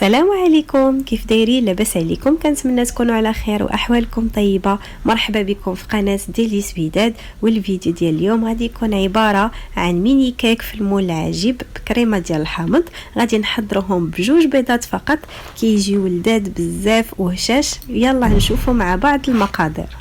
السلام عليكم، كيف دايرين؟ لاباس عليكم؟ كنتمنى تكونوا على خير واحوالكم طيبه. مرحبا بكم في قناه ديليس وداد. والفيديو ديال اليوم غادي يكون عباره عن ميني كيك في المول العجيب بكريمه ديال الحامض. غادي نحضرهم بجوج بيضات فقط، كيجيو لذاذ بزاف وهشاش. يلا نشوفوا مع بعض المقادير.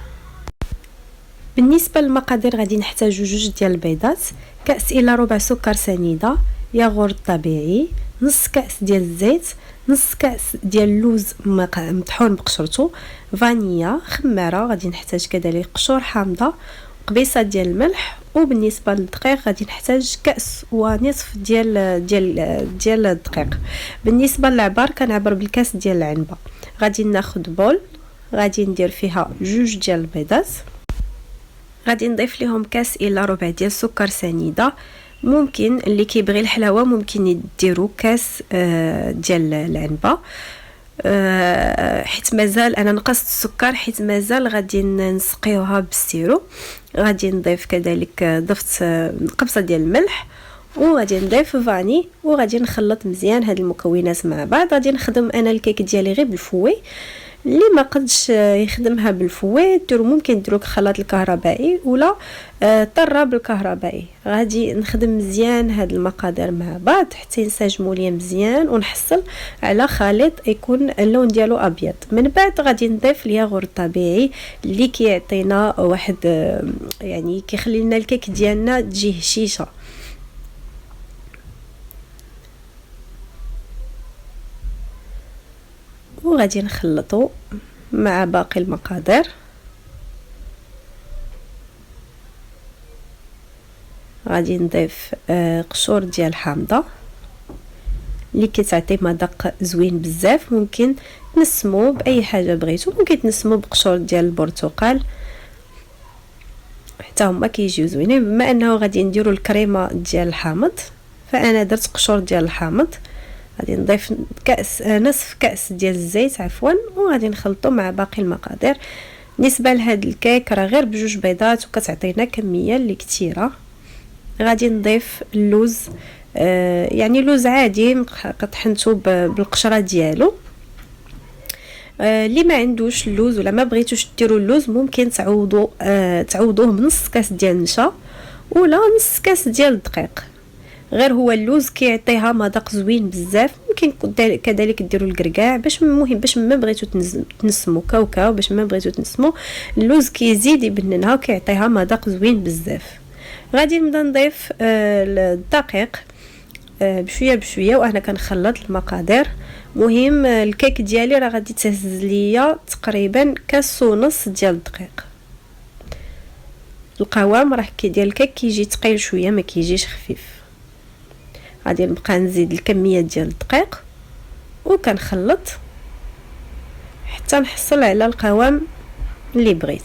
بالنسبه للمقادير غادي نحتاجو جوج ديال البيضات، كاس الى ربع سكر سنيده، ياغورت طبيعي، نص كاس ديال الزيت، نص كاس ديال اللوز مطحون بقشرته، فانيلا، خماره، غادي نحتاج كذلك قشور حامضه، قبيصه ديال الملح. وبالنسبه للدقيق غادي نحتاج كاس ونصف ديال الدقيق. بالنسبه للعبار كنعبر بالكاس ديال العنبه. غادي ناخذ بول، غادي ندير فيها جوج ديال البيضات، غادي نضيف لهم كاس الى ربع ديال السكر سنيده. ممكن اللي كيبغي الحلاوه ممكن يديروا كاس ديال العنبه، حيت مازال انا نقصت السكر، حيت مازال غادي نسقيوها بالسيرو. غادي نضيف كذلك ضفت قبصه ديال الملح، وغادي نضيف فاني، وغادي نخلط مزيان هاد المكونات مع بعض. غادي نخدم انا الكيك ديالي غير بالفوي. اللي ما قدش يخدمها بالفوي ديروا ممكن ديروا الخلاط الكهربائي ولا الطراب الكهربائي. غادي نخدم مزيان هاد المقادير مع بعض حتى ينسجموا لي مزيان ونحصل على خليط يكون اللون ديالو ابيض. من بعد غادي نضيف الياغورت الطبيعي اللي كيعطينا واحد يعني كيخلي لنا الكيك ديالنا تجي هشيشه. وغادي نخلطو مع باقي المقادير. غادي نضيف قشور ديال الحامضه اللي كتعطي مذاق زوين بزاف. ممكن تنسمو باي حاجه بغيتو، ممكن تنسمو بقشور ديال البرتقال حتى هما كيجيو زوينين. بما انه غادي نديرو الكريمه ديال الحامض فانا درت قشور ديال الحامض. غادي نضيف كاس نصف كاس ديال الزيت عفوا، وغادي نخلطو مع باقي المقادير. بالنسبه لهاد الكيك راه غير بجوج بيضات وكتعطينا كميه اللي كثيره. غادي نضيف اللوز، يعني لوز عادي طحنتو بالقشره ديالو. اللي ما عندوش اللوز ولا ما بغيتوش ديروا اللوز ممكن تعوضوه بنص كاس ديال النشا ولا نص كاس ديال الدقيق. غير هو اللوز كيعطيها مذاق زوين بزاف. ممكن كذلك ديروا الكركاع باش ما بغيتو تنسمو كاوكاو، باش ما بغيتو تنسمو اللوز كيزيد يبننها وكيعطيها مذاق زوين بزاف. غادي نبدا نضيف الدقيق بشويه بشويه وانا كنخلط المقادير. مهم الكيك ديالي راه غادي تهز ليا تقريبا كاس ونص ديال الدقيق. القوام راه ديال الكيك كيجي ثقيل شويه، ما كيجيش خفيف. غادي نبقى نزيد الكميه ديال الدقيق وكنخلط حتى نحصل على القوام اللي بغيت.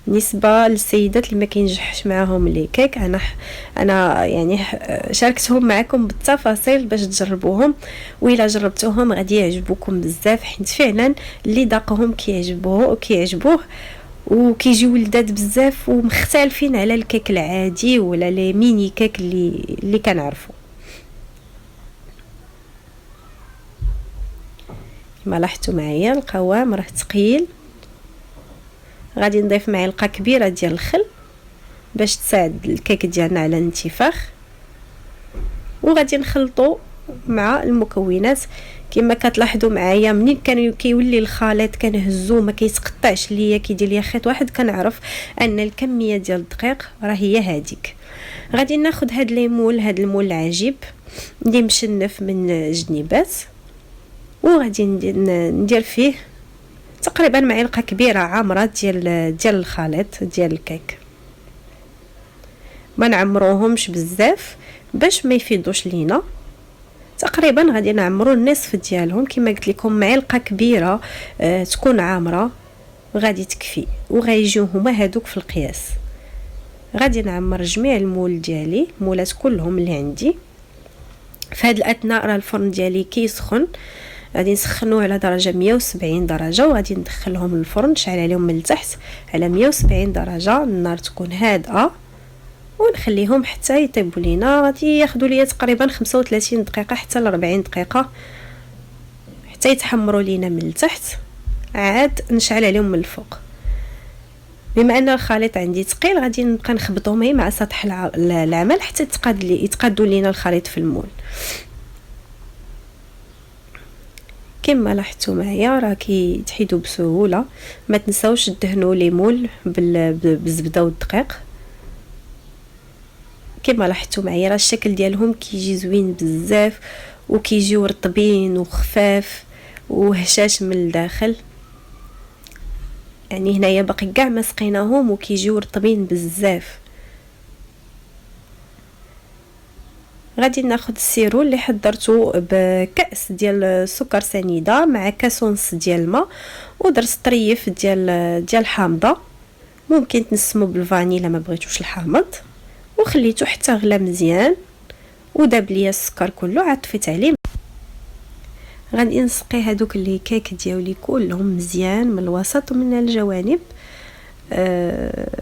بالنسبه للسيدات اللي ما كينجحش معاهم لي كيك، انا يعني شاركتهم معكم بالتفاصيل باش تجربوهم، والا جربتوهم غادي يعجبوكم بزاف، حيت فعلا اللي ذاقهم كيعجبوه وكيجيو لذاذ بزاف ومختلفين على الكيك العادي ولا لي ميني كيك اللي كنعرفوا. كما لاحظتوا معايا القوام راه ثقيل. غادي نضيف معلقه كبيره ديال الخل باش تساعد الكيك ديالنا على الانتفاخ، وغادي نخلطو مع المكونات. كما كتلاحظوا معايا منين كيولي الخليط كنهزو ما كيتقطعش ليا، كيدير ليا خيط واحد، كنعرف ان الكميه ديال الدقيق راه هي هذيك. غادي ناخذ هاد المول العجيب اللي مشنف من جنيبات، وغادي ندير فيه تقريبا معلقه كبيره عامره ديال الخليط ديال الكيك. ما نعمروهمش بزاف باش ما يفيضوش لينا. تقريبا غادي نعمروا النصف ديالهم. كما قلت لكم معلقه كبيره تكون عامره غادي تكفي، وغيجيو هما هادوك في القياس. غادي نعمر جميع المول ديالي، المولات كلهم اللي عندي. في هاد الاثناء راه الفرن ديالي كيسخن، غادي نسخنوه على درجه 170 درجه، وغادي ندخلهم للفرن، نشعل عليهم من التحت على 170 درجه. النار تكون هادئه ونخليهم حتى يطيبوا لينا. غادي ياخذوا ليا تقريبا 35 دقيقه حتى ل 40 دقيقه حتى يتحمروا لينا من التحت. عاد نشعل عليهم من الفوق. بما ان الخليط عندي ثقيل غادي نبقى نخبطهم مع سطح العمل حتى يتقادوا لينا الخليط في المول. كما لاحظتوا معايا راه كيتحيدوا بسهوله. ما تنساوش تدهنوا لي مول بالزبده والدقيق. كما لاحظتوا معايا راه الشكل ديالهم كيجي زوين بزاف وكيجيو رطبين وخفاف وهشاش من الداخل. يعني هنايا باقي كاع ما سقيناهم وكيجيو رطبين بزاف. غادي ناخذ السيرو اللي حضرته بكاس ديال سكر سنيده مع كاس ونص ديال الماء ودرت طريف ديال حامضه. ممكن تنسموا بالفانيلا ما بغيتوش الحامض، وخليته حتى غلا مزيان وداب ليا السكر كله. عاد طفيت عليه. غادي نسقي هذوك لي كيك ديالي كلهم مزيان من الوسط ومن الجوانب.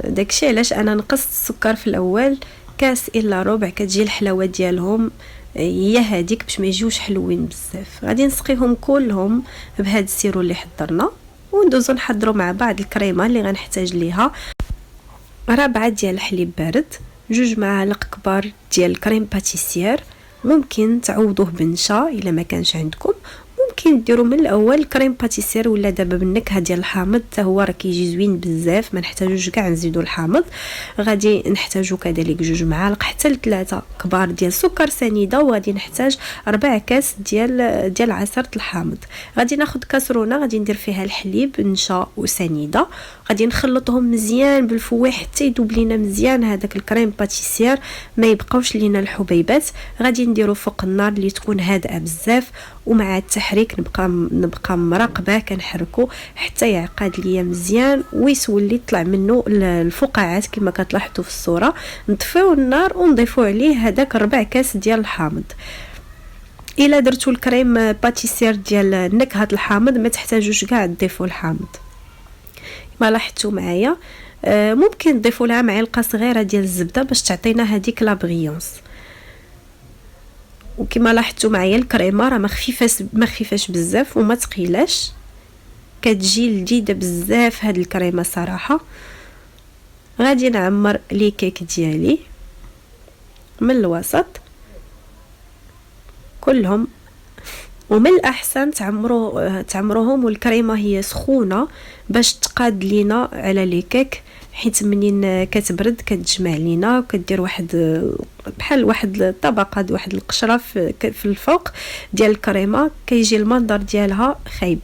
داكشي علاش انا نقصت السكر في الاول كاس الا ربع. كتجي الحلاوه ديالهم هي هذيك باش ما يجيوش حلوين بزاف. غادي نسقيهم كلهم بهذا السيرو اللي حضرنا وندوزو نحضروا مع بعض الكريمه اللي غنحتاج ليها. ربعه ديال الحليب بارد، 2 معالق كبار ديال كريم باتيسير. ممكن تعوضوه بنشا الا ما كانش عندكم. ممكن ديروا من الاول كريم باتيسير ولا دابا بالنكهه ديال الحامض حتى هو راه كيجي زوين بزاف. ما نحتاجوش كاع نزيدوا الحامض. غادي نحتاجو كذلك 2 معالق حتى ل3 كبار ديال سكر سنيده. وغادي نحتاج 4 كاس ديال عصير الحامض. غادي ناخذ كاسرونه غادي ندير فيها الحليب نشا وسنيده. غادي نخلطهم مزيان بالفواح حتى يذوب لينا مزيان هذاك الكريم باتيسير ما يبقاوش لينا الحبيبات. غادي نديرو فوق النار اللي تكون هادئه بزاف، ومع التحريك نبقى مراقبه كنحركو حتى يعقد ليا مزيان ويسول لي طلع منه الفقاعات كما كتلاحظوا في الصوره. نطفيو النار ونضيفوا عليه هذاك 4 كاس ديال الحامض. الا درتوا الكريم باتيسير ديال نكهه الحامض ما تحتاجوش كاع تضيفوا الحامض. ما لاحظتوا معايا ممكن نضيفوا لها معلقه صغيره ديال الزبده باش تعطينا هذيك لا بريونس. وكما لاحظتوا معايا الكريمه راه ما خفيفاش بزاف وما ثقيلاش. كتجي لذيذه بزاف هاد الكريمه صراحه. غادي نعمر لي كيك ديالي من الوسط كلهم. ومن الاحسن تعمروهم والكريمه هي سخونه باش تقاد لينا على لي كيك، حيت منين كتبرد كتجمع لينا وكدير بحال واحد الطبقه واحد القشره في الفوق ديال الكريمه كيجي المنظر ديالها خايب.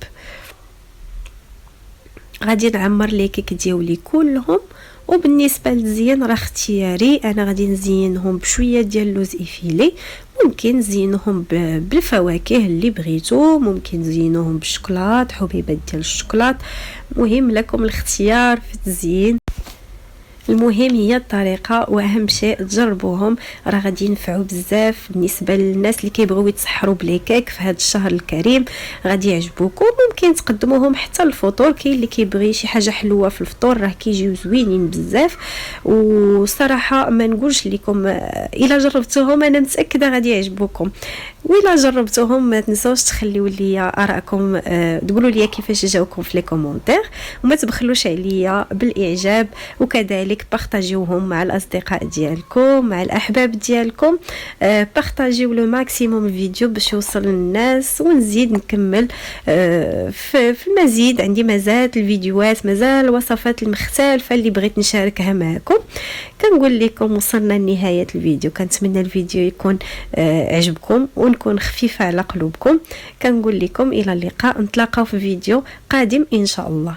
غادي نعمر لي كيك ديالي كلهم. وبالنسبه للزين راه اختياري. انا غادي نزينهم بشويه ديال اللوز افيلي. ممكن نزينهم بالفواكه اللي بغيتو. ممكن نزينوهم بالشوكولات حبيبات ديال الشوكولات. مهم لكم الاختيار في التزيين. المهم هي الطريقه واهم شيء تجربوهم. راه غادي ينفعوا بزاف بالنسبه للناس اللي كيبغيو يتسحروا بلي كيك في هذا الشهر الكريم. غادي يعجبوكم. ممكن تقدموهم حتى الفطور. كاين اللي كيبغي شي حاجه حلوه في الفطور راه كيجيو زوينين بزاف. وصراحه ما نقولش لكم الا جربتوهم انا متاكده غادي يعجبوكم. وإلا جربتوهم ما تنسوش تخليوا لي ارائكم. تقولوا لي كيفاش جاوكم في لي كومونتير وما تبخلوش عليا بالاعجاب. وكذلك بارطاجيوهم مع الاصدقاء ديالكم مع الاحباب ديالكم. بارطاجيو لو ماكسيموم الفيديو باش يوصل للناس ونزيد نكمل في المزيد. عندي مازال الفيديوهات مازال الوصفات المختلفه اللي بغيت نشاركها معكم. كنقول لكم وصلنا لنهايه الفيديو. كنتمنى الفيديو يكون عجبكم ونكون خفيفه على قلوبكم. كنقول لكم الى اللقاء. نتلاقاو في فيديو قادم ان شاء الله.